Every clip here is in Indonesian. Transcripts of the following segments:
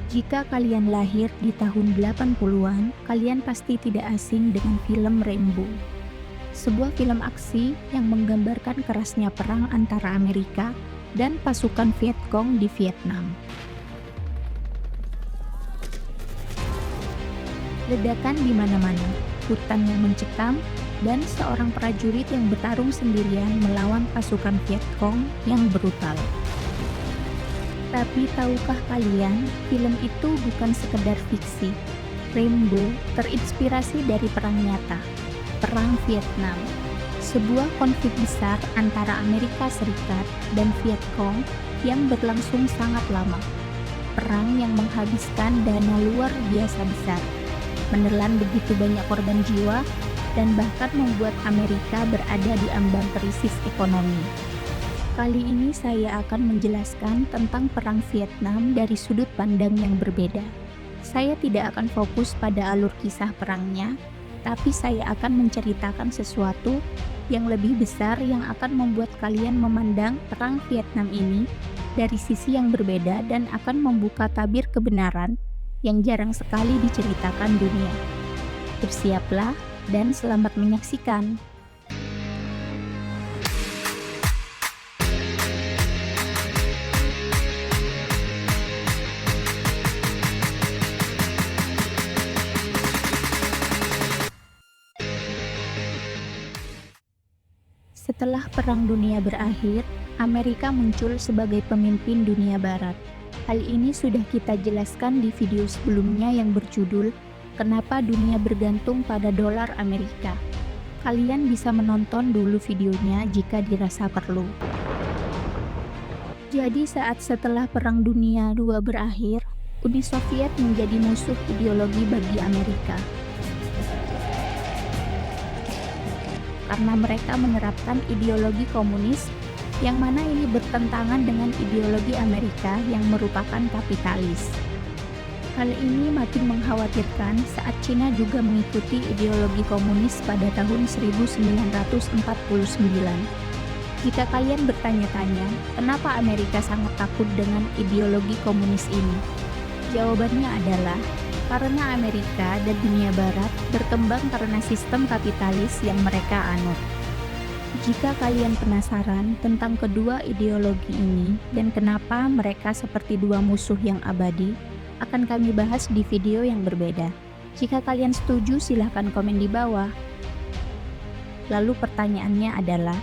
Jika kalian lahir di tahun 80-an, kalian pasti tidak asing dengan film Rambo. Sebuah film aksi yang menggambarkan kerasnya perang antara Amerika dan pasukan Vietcong di Vietnam. Ledakan di mana-mana, hutan yang mencekam, dan seorang prajurit yang bertarung sendirian melawan pasukan Vietcong yang brutal. Tapi tahukah kalian, film itu bukan sekedar fiksi. Rambo terinspirasi dari perang nyata, Perang Vietnam, sebuah konflik besar antara Amerika Serikat dan Vietcong yang berlangsung sangat lama. Perang yang menghabiskan dana luar biasa besar, menelan begitu banyak korban jiwa, dan bahkan membuat Amerika berada di ambang krisis ekonomi. Kali ini saya akan menjelaskan tentang Perang Vietnam dari sudut pandang yang berbeda. Saya tidak akan fokus pada alur kisah perangnya, tapi saya akan menceritakan sesuatu yang lebih besar yang akan membuat kalian memandang Perang Vietnam ini dari sisi yang berbeda dan akan membuka tabir kebenaran yang jarang sekali diceritakan dunia. Bersiaplah dan selamat menyaksikan. Setelah Perang Dunia berakhir, Amerika muncul sebagai pemimpin dunia barat. Hal ini sudah kita jelaskan di video sebelumnya yang berjudul Kenapa Dunia Bergantung pada Dolar Amerika. Kalian bisa menonton dulu videonya jika dirasa perlu. Jadi setelah Perang Dunia II berakhir, Uni Soviet menjadi musuh ideologi bagi Amerika. Karena mereka menerapkan ideologi komunis yang mana ini bertentangan dengan ideologi Amerika yang merupakan kapitalis. Hal ini makin mengkhawatirkan saat Cina juga mengikuti ideologi komunis pada tahun 1949. Jika kalian bertanya-tanya, kenapa Amerika sangat takut dengan ideologi komunis ini? Jawabannya adalah karena Amerika dan dunia barat berkembang karena sistem kapitalis yang mereka anut. Jika kalian penasaran tentang kedua ideologi ini dan kenapa mereka seperti dua musuh yang abadi, akan kami bahas di video yang berbeda. Jika kalian setuju, silahkan komen di bawah. Lalu pertanyaannya adalah,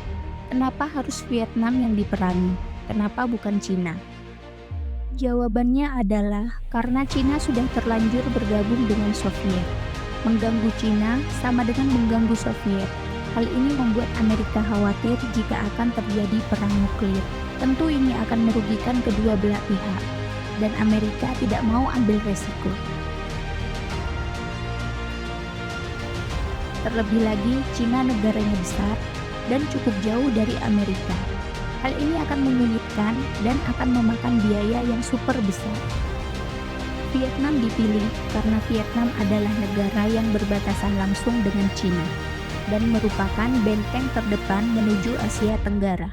kenapa harus Vietnam yang diperangi? Kenapa bukan Cina? Jawabannya adalah karena Cina sudah terlanjur bergabung dengan Soviet. Mengganggu Cina sama dengan mengganggu Soviet. Hal ini membuat Amerika khawatir jika akan terjadi perang nuklir. Tentu ini akan merugikan kedua belah pihak, dan Amerika tidak mau ambil resiko. Terlebih lagi, Cina negaranya besar dan cukup jauh dari Amerika. Hal ini akan menyulitkan dan akan memakan biaya yang super besar. Vietnam dipilih karena Vietnam adalah negara yang berbatasan langsung dengan Cina dan merupakan benteng terdepan menuju Asia Tenggara.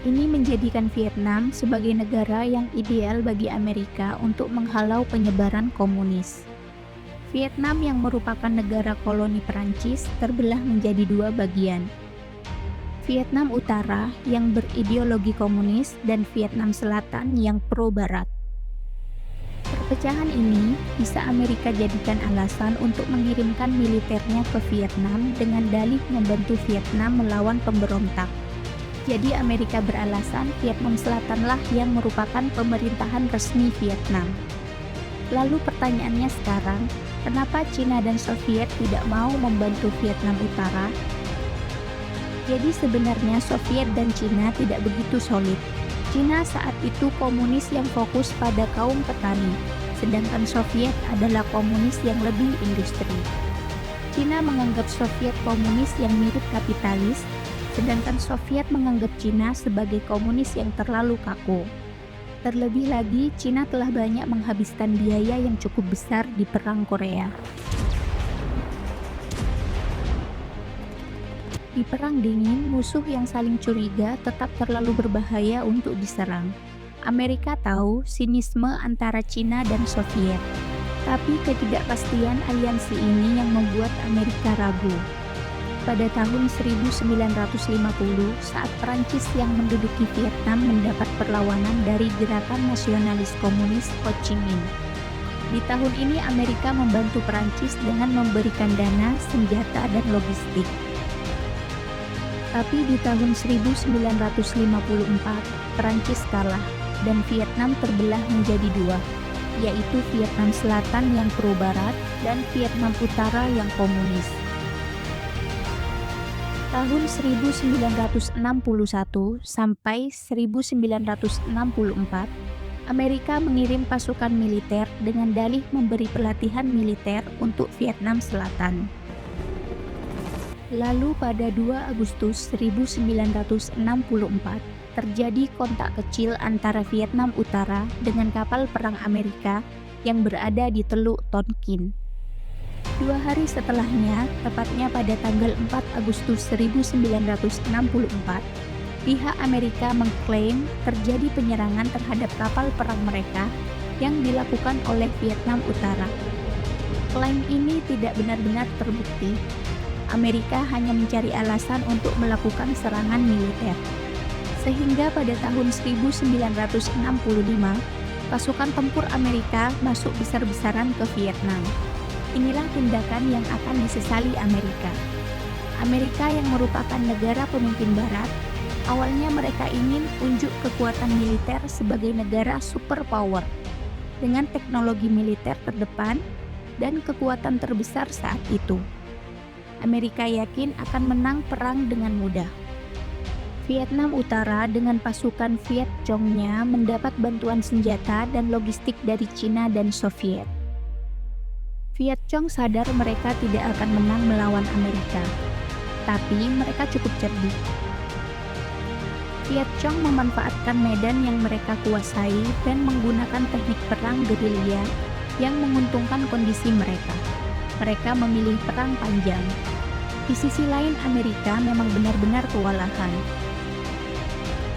Ini menjadikan Vietnam sebagai negara yang ideal bagi Amerika untuk menghalau penyebaran komunis. Vietnam yang merupakan negara koloni Perancis terbelah menjadi dua bagian. Vietnam Utara yang berideologi komunis dan Vietnam Selatan yang pro-barat. Perpecahan ini bisa Amerika jadikan alasan untuk mengirimkan militernya ke Vietnam dengan dalih membantu Vietnam melawan pemberontak. Jadi Amerika beralasan Vietnam Selatanlah yang merupakan pemerintahan resmi Vietnam. Lalu pertanyaannya sekarang, kenapa Cina dan Soviet tidak mau membantu Vietnam Utara? Jadi sebenarnya Soviet dan Cina tidak begitu solid. Cina saat itu komunis yang fokus pada kaum petani, sedangkan Soviet adalah komunis yang lebih industri. Cina menganggap Soviet komunis yang mirip kapitalis, sedangkan Soviet menganggap Cina sebagai komunis yang terlalu kaku. Terlebih lagi, Cina telah banyak menghabiskan biaya yang cukup besar di Perang Korea. Di Perang Dingin, musuh yang saling curiga tetap terlalu berbahaya untuk diserang. Amerika tahu sinisme antara Cina dan Soviet, tapi ketidakpastian aliansi ini yang membuat Amerika ragu. Pada tahun 1950, saat Prancis yang menduduki Vietnam mendapat perlawanan dari gerakan nasionalis komunis Ho Chi Minh. Di tahun ini Amerika membantu Prancis dengan memberikan dana, senjata, dan logistik. Tapi di tahun 1954, Prancis kalah dan Vietnam terbelah menjadi dua, yaitu Vietnam Selatan yang pro-barat dan Vietnam Utara yang komunis. Tahun 1961 sampai 1964, Amerika mengirim pasukan militer dengan dalih memberi pelatihan militer untuk Vietnam Selatan. Lalu pada 2 Agustus 1964, terjadi kontak kecil antara Vietnam Utara dengan kapal perang Amerika yang berada di Teluk Tonkin. 2 hari setelahnya, tepatnya pada tanggal 4 Agustus 1964, pihak Amerika mengklaim terjadi penyerangan terhadap kapal perang mereka yang dilakukan oleh Vietnam Utara. Klaim ini tidak benar-benar terbukti. Amerika hanya mencari alasan untuk melakukan serangan militer. Sehingga pada tahun 1965, pasukan tempur Amerika masuk besar-besaran ke Vietnam. Inilah tindakan yang akan disesali Amerika. Amerika yang merupakan negara pemimpin Barat, awalnya mereka ingin unjuk kekuatan militer sebagai negara superpower dengan teknologi militer terdepan dan kekuatan terbesar saat itu. Amerika yakin akan menang perang dengan mudah. Vietnam Utara dengan pasukan Viet Cong-nya mendapat bantuan senjata dan logistik dari Cina dan Soviet. Viet Cong sadar mereka tidak akan menang melawan Amerika, tapi mereka cukup cerdik. Viet Cong memanfaatkan medan yang mereka kuasai dan menggunakan teknik perang gerilya yang menguntungkan kondisi mereka. Mereka memilih perang panjang. Di sisi lain, Amerika memang benar-benar kewalahan.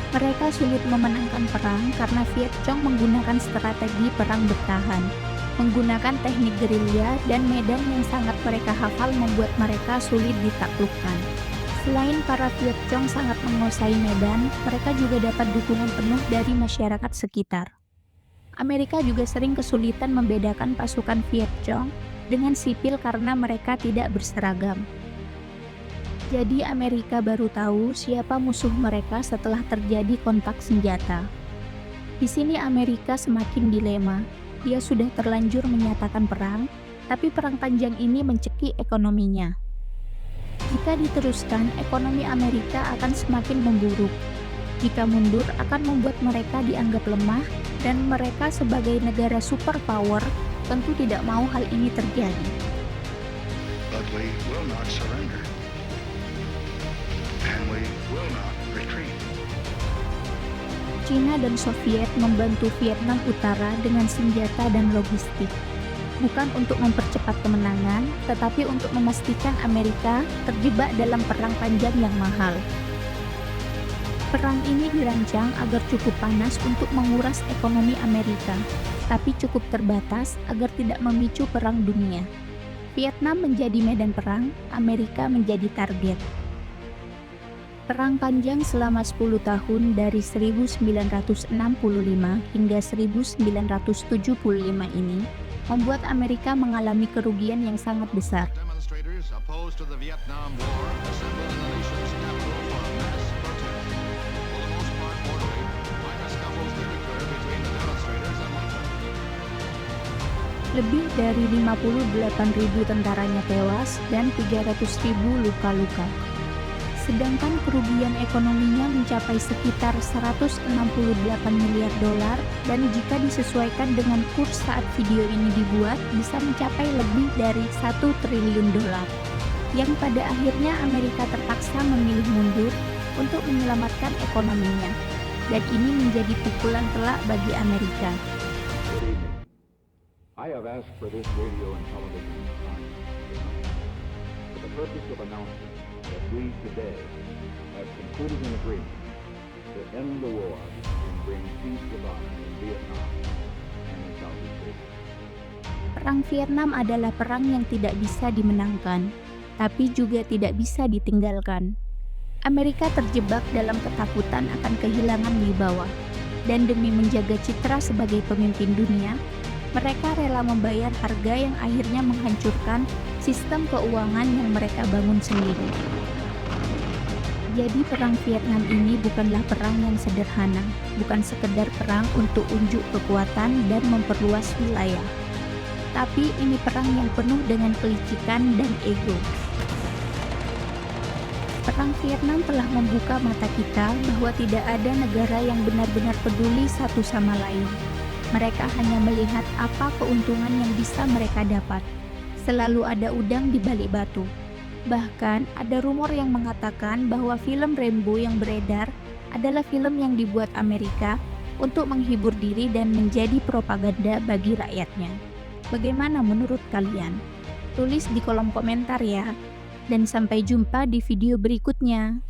Mereka sulit memenangkan perang karena Viet Cong menggunakan strategi perang bertahan, menggunakan teknik gerilya dan medan yang sangat mereka hafal membuat mereka sulit ditaklukkan. Selain para Viet Cong sangat menguasai medan, mereka juga dapat dukungan penuh dari masyarakat sekitar. Amerika juga sering kesulitan membedakan pasukan Viet Cong dengan sipil karena mereka tidak berseragam. Jadi Amerika baru tahu siapa musuh mereka setelah terjadi kontak senjata. Di sini Amerika semakin dilema. Dia sudah terlanjur menyatakan perang, tapi perang panjang ini mencekik ekonominya. Jika diteruskan, ekonomi Amerika akan semakin memburuk. Jika mundur, akan membuat mereka dianggap lemah, dan mereka sebagai negara superpower tentu tidak mau hal ini terjadi. But we will not surrender. And we will not retreat. Cina dan Soviet membantu Vietnam Utara dengan senjata dan logistik, bukan untuk mempercepat kemenangan, tetapi untuk memastikan Amerika terjebak dalam perang panjang yang mahal. Perang ini dirancang agar cukup panas untuk menguras ekonomi Amerika, tapi cukup terbatas agar tidak memicu perang dunia. Vietnam menjadi medan perang, Amerika menjadi target. Perang panjang selama 10 tahun dari 1965 hingga 1975 ini membuat Amerika mengalami kerugian yang sangat besar. Demonstrators opposed to the Vietnam War assembled in the nation's capital for a mass protest. For the most part orderly, minor scuffles did occur between the demonstrators and Lincoln. Lebih dari 58.000 tentaranya tewas dan 300.000 luka-luka. Sedangkan kerugian ekonominya mencapai sekitar 168 miliar dolar dan jika disesuaikan dengan kurs saat video ini dibuat bisa mencapai lebih dari 1 triliun dolar. Yang pada akhirnya Amerika terpaksa memilih mundur untuk menyelamatkan ekonominya. Dan ini menjadi pukulan telak bagi Amerika. Good evening. I have asked for this radio and television time for the purpose of announcing that we today have concluded an agreement to end the war and bring peace about in Vietnam and in Southeast Asia. Perang Vietnam adalah perang yang tidak bisa dimenangkan, tapi juga tidak bisa ditinggalkan. Amerika terjebak dalam ketakutan akan kehilangan wibawa, dan demi menjaga citra sebagai pemimpin dunia, mereka rela membayar harga yang akhirnya menghancurkan sistem keuangan yang mereka bangun sendiri. Jadi perang Vietnam ini bukanlah perang yang sederhana, bukan sekedar perang untuk unjuk kekuatan dan memperluas wilayah. Tapi ini perang yang penuh dengan kelicikan dan ego. Perang Vietnam telah membuka mata kita bahwa tidak ada negara yang benar-benar peduli satu sama lain. Mereka hanya melihat apa keuntungan yang bisa mereka dapat. Selalu ada udang di balik batu. Bahkan ada rumor yang mengatakan bahwa film Rambo yang beredar adalah film yang dibuat Amerika untuk menghibur diri dan menjadi propaganda bagi rakyatnya. Bagaimana menurut kalian? Tulis di kolom komentar ya. Dan sampai jumpa di video berikutnya.